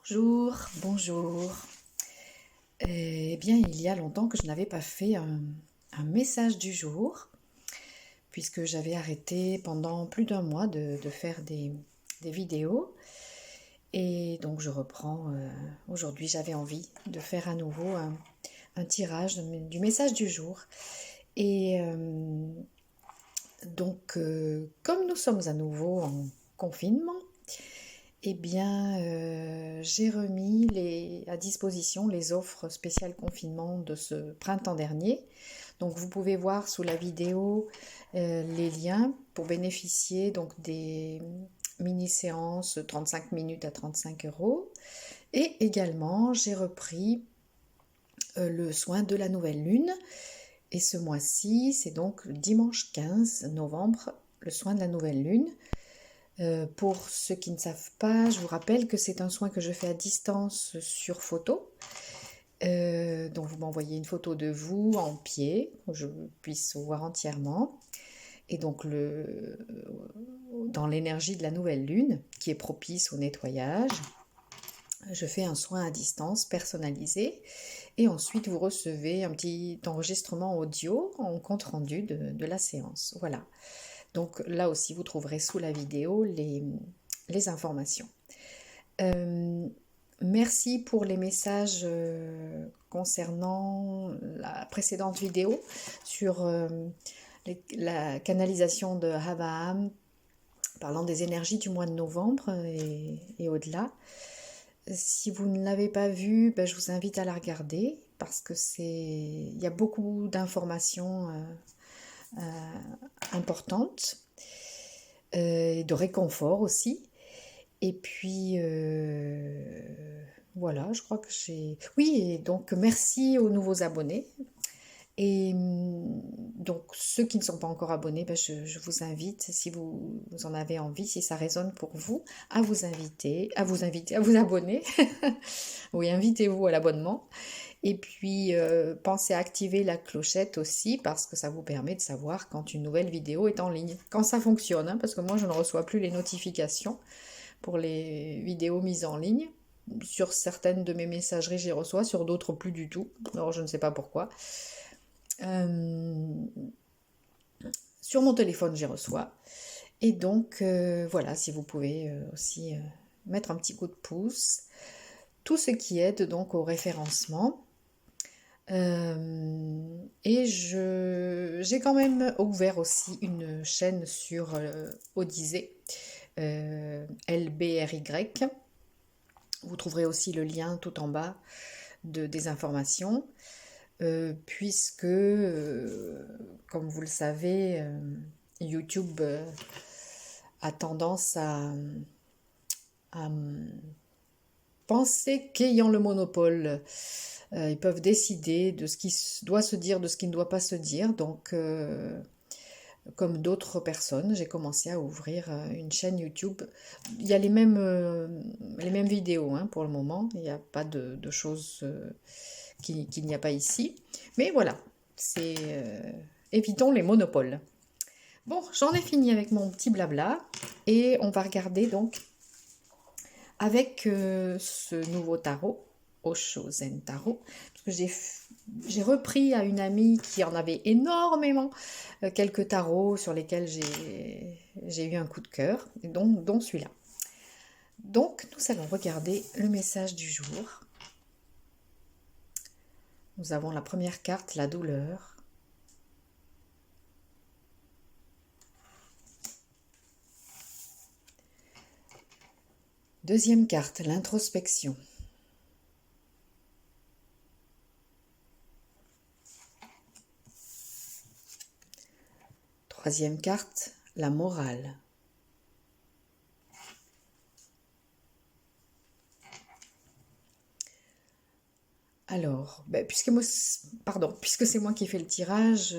Bonjour, bonjour. Eh bien, il y a longtemps que je n'avais pas fait un message du jour, puisque j'avais arrêté pendant plus d'un mois de faire des vidéos. Et donc, je reprends. Aujourd'hui, j'avais envie de faire à nouveau un tirage du message du jour. Et comme nous sommes à nouveau en confinement, eh bien, j'ai remis à disposition les offres spéciales confinement de ce printemps dernier. Donc, vous pouvez voir sous la vidéo les liens pour bénéficier donc des mini-séances 35 minutes à 35 €. Et également, j'ai repris le soin de la nouvelle lune. Et ce mois-ci, c'est donc le dimanche 15 novembre, le soin de la nouvelle lune. Pour ceux qui ne savent pas, je vous rappelle que c'est un soin que je fais à distance sur photo. Donc vous m'envoyez une photo de vous en pied, que je puisse vous voir entièrement. Et donc dans l'énergie de la nouvelle lune, qui est propice au nettoyage, je fais un soin à distance personnalisé. Et ensuite, vous recevez un petit enregistrement audio en compte rendu de la séance. Voilà. Donc là aussi, vous trouverez sous la vidéo les informations. Merci pour les messages concernant la précédente vidéo sur la canalisation de Havaham, parlant des énergies du mois de novembre et au-delà. Si vous ne l'avez pas vue, ben, je vous invite à la regarder parce que il y a beaucoup d'informations importantes et de réconfort aussi. Et puis voilà, je crois que j'ai... Oui, et donc merci aux nouveaux abonnés. Et donc ceux qui ne sont pas encore abonnés, ben, je vous invite, si vous en avez envie, si ça résonne pour vous, à vous à vous abonner. Oui, invitez-vous à l'abonnement. Et puis pensez à activer la clochette aussi parce que ça vous permet de savoir quand une nouvelle vidéo est en ligne. Quand ça fonctionne, hein, parce que moi je ne reçois plus les notifications pour les vidéos mises en ligne. Sur certaines de mes messageries, j'y reçois, sur d'autres plus du tout. Alors je ne sais pas pourquoi. Sur mon téléphone, j'y reçois. Et donc voilà, si vous pouvez aussi mettre un petit coup de pouce. Tout ce qui aide donc au référencement. Et j'ai quand même ouvert aussi une chaîne sur Odyssée, LBRY. Vous trouverez aussi le lien tout en bas des informations, puisque, comme vous le savez, YouTube a tendance à penser qu'ayant le monopole, ils peuvent décider de ce qui doit se dire, de ce qui ne doit pas se dire. Donc, comme d'autres personnes, j'ai commencé à ouvrir une chaîne YouTube. Il y a les mêmes vidéos hein, pour le moment. Il n'y a pas de choses qu'il n'y a pas ici. Mais voilà, évitons les monopoles. Bon, j'en ai fini avec mon petit blabla. Et on va regarder donc avec ce nouveau tarot, Osho Zen Tarot, parce que j'ai repris à une amie qui en avait énormément quelques tarots sur lesquels j'ai eu un coup de cœur, dont celui-là. Donc, nous allons regarder le message du jour. Nous avons la première carte, la douleur. Deuxième carte, l'introspection. Troisième carte, la morale. Alors, puisque c'est moi qui ai fait le tirage,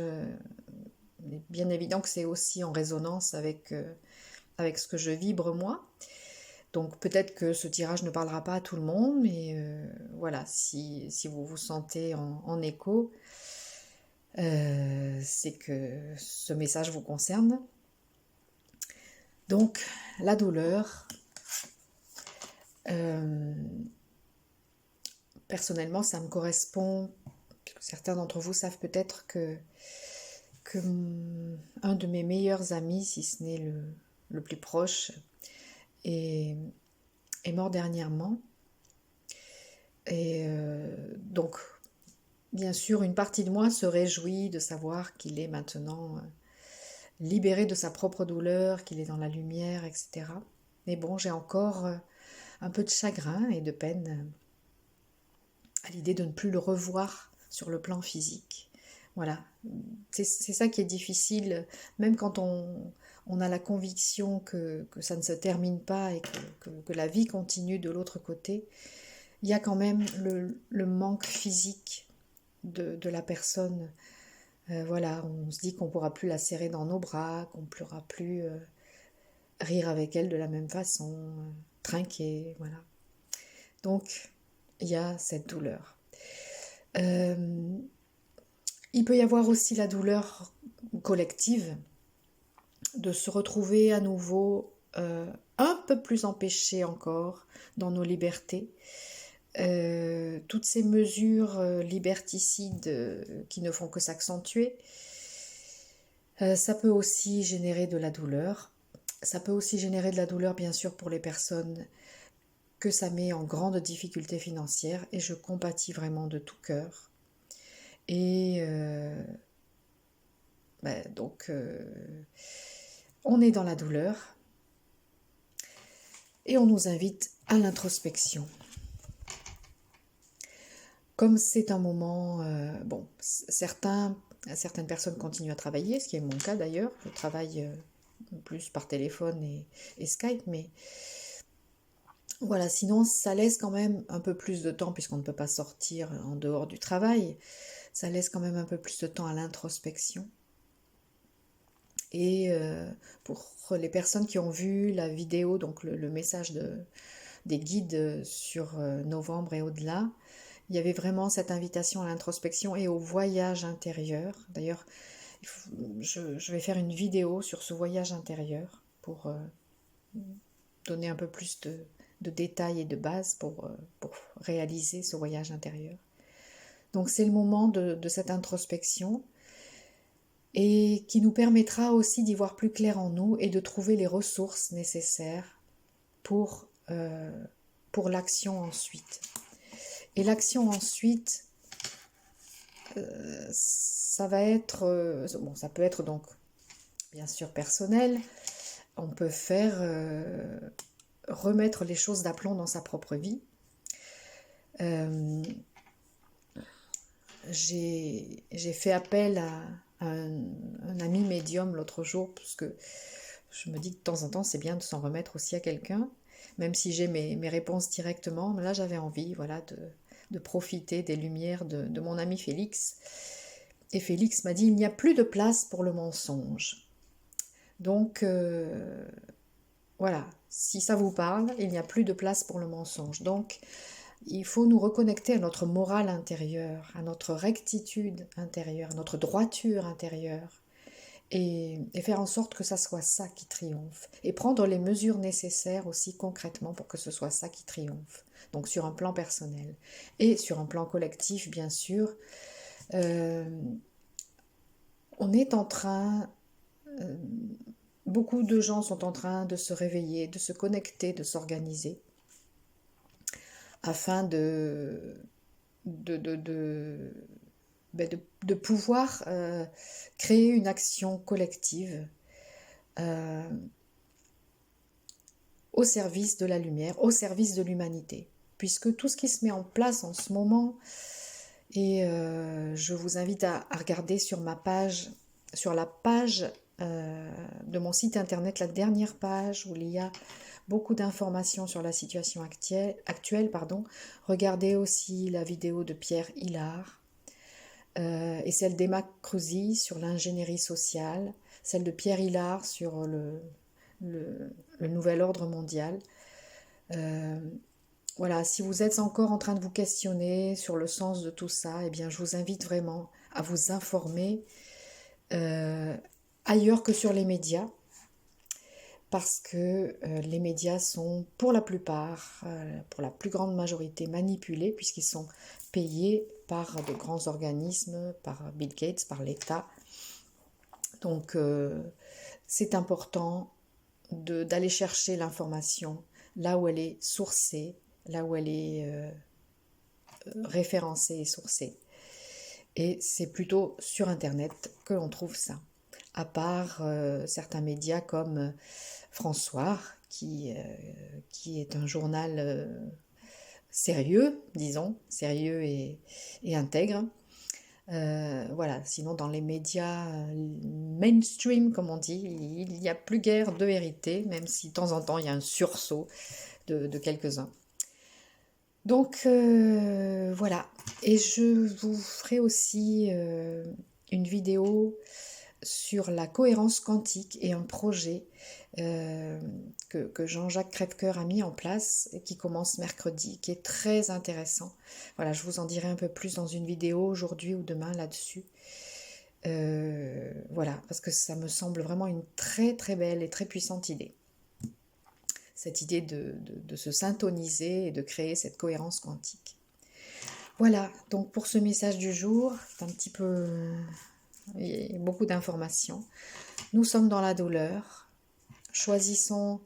il est bien évident que c'est aussi en résonance avec ce que je vibre moi. Donc peut-être que ce tirage ne parlera pas à tout le monde, mais voilà, si vous vous sentez en écho, c'est que ce message vous concerne. Donc la douleur, personnellement, ça me correspond. Certains d'entre vous savent peut-être que un de mes meilleurs amis, si ce n'est le plus proche, est mort dernièrement. Et donc, bien sûr, une partie de moi se réjouit de savoir qu'il est maintenant libéré de sa propre douleur, qu'il est dans la lumière, etc. Mais bon, j'ai encore un peu de chagrin et de peine à l'idée de ne plus le revoir sur le plan physique. Voilà, c'est ça qui est difficile, même quand on a la conviction que ça ne se termine pas et que la vie continue de l'autre côté. Il y a quand même le manque physique de la personne. Voilà, on se dit qu'on ne pourra plus la serrer dans nos bras, qu'on ne pourra plus rire avec elle de la même façon, trinquer, voilà. Donc, il y a cette douleur. Il peut y avoir aussi la douleur collective de se retrouver à nouveau un peu plus empêché encore dans nos libertés. Toutes ces mesures liberticides qui ne font que s'accentuer, ça peut aussi générer de la douleur. Ça peut aussi générer de la douleur, bien sûr, pour les personnes que ça met en grande difficulté financière, et je compatis vraiment de tout cœur. Et donc, on est dans la douleur et on nous invite à l'introspection. Comme c'est un moment, bon, certaines personnes continuent à travailler, ce qui est mon cas d'ailleurs. Je travaille plus par téléphone et Skype, mais voilà, sinon ça laisse quand même un peu plus de temps, puisqu'on ne peut pas sortir en dehors du travail, ça laisse quand même un peu plus de temps à l'introspection. Et pour les personnes qui ont vu la vidéo, donc le message des guides sur novembre et au-delà, il y avait vraiment cette invitation à l'introspection et au voyage intérieur. D'ailleurs, je vais faire une vidéo sur ce voyage intérieur pour donner un peu plus de détails et de bases pour réaliser ce voyage intérieur. Donc c'est le moment de cette introspection, et qui nous permettra aussi d'y voir plus clair en nous et de trouver les ressources nécessaires pour l'action ensuite. Et l'action ensuite, ça va être, bon, ça peut être donc bien sûr personnel, on peut faire remettre les choses d'aplomb dans sa propre vie. J'ai fait appel à un ami médium l'autre jour, parce que je me dis que de temps en temps c'est bien de s'en remettre aussi à quelqu'un, même si j'ai mes réponses directement. Mais là j'avais envie, voilà, de profiter des lumières de mon ami Félix. Et Félix m'a dit: il n'y a plus de place pour le mensonge. Donc voilà, si ça vous parle, il n'y a plus de place pour le mensonge. Donc il faut nous reconnecter à notre morale intérieure, à notre rectitude intérieure, à notre droiture intérieure, et faire en sorte que ça soit ça qui triomphe, et prendre les mesures nécessaires aussi concrètement pour que ce soit ça qui triomphe. Donc sur un plan personnel et sur un plan collectif, bien sûr, on est en train, beaucoup de gens sont en train de se réveiller, de se connecter, de s'organiser, afin de pouvoir créer une action collective au service de la lumière, au service de l'humanité. Puisque tout ce qui se met en place en ce moment, et je vous invite à regarder sur ma page, sur la page de mon site internet, la dernière page où il y a beaucoup d'informations sur la situation actuelle. Regardez aussi la vidéo de Pierre Hillard et celle d'Emma Cruzy sur l'ingénierie sociale, celle de Pierre Hillard sur le nouvel ordre mondial. Voilà, si vous êtes encore en train de vous questionner sur le sens de tout ça, eh bien, je vous invite vraiment à vous informer ailleurs que sur les médias, parce que les médias sont pour la plupart, pour la plus grande majorité, manipulés puisqu'ils sont payés par de grands organismes, par Bill Gates, par l'État. Donc c'est important d'aller chercher l'information là où elle est sourcée, là où elle est référencée et sourcée. Et c'est plutôt sur Internet que l'on trouve ça. À part certains médias comme François, qui est un journal sérieux, disons, sérieux et intègre. Voilà, sinon dans les médias mainstream, comme on dit, il n'y a plus guère de vérité, même si de temps en temps il y a un sursaut de quelques-uns. Donc voilà, et je vous ferai aussi une vidéo sur la cohérence quantique et un projet que Jean-Jacques Crèvecoeur a mis en place et qui commence mercredi, qui est très intéressant. Voilà, je vous en dirai un peu plus dans une vidéo aujourd'hui ou demain là-dessus. Voilà, parce que ça me semble vraiment une très très belle et très puissante idée. Cette idée de se syntoniser et de créer cette cohérence quantique. Voilà, donc pour ce message du jour, c'est un petit peu... il y a beaucoup d'informations. Nous sommes dans la douleur. Choisissons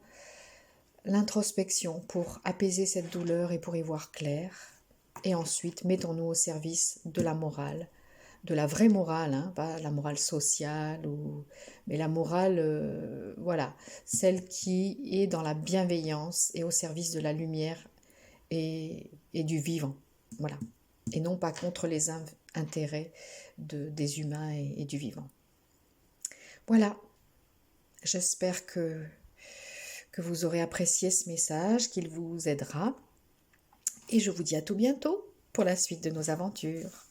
l'introspection pour apaiser cette douleur et pour y voir clair. Et ensuite, mettons-nous au service de la morale, de la vraie morale, hein, pas la morale sociale, mais la morale, voilà, celle qui est dans la bienveillance et au service de la lumière et du vivant, voilà, et non pas contre les intérêts des humains et du vivant. Voilà, j'espère que vous aurez apprécié ce message, qu'il vous aidera, et je vous dis à tout bientôt pour la suite de nos aventures.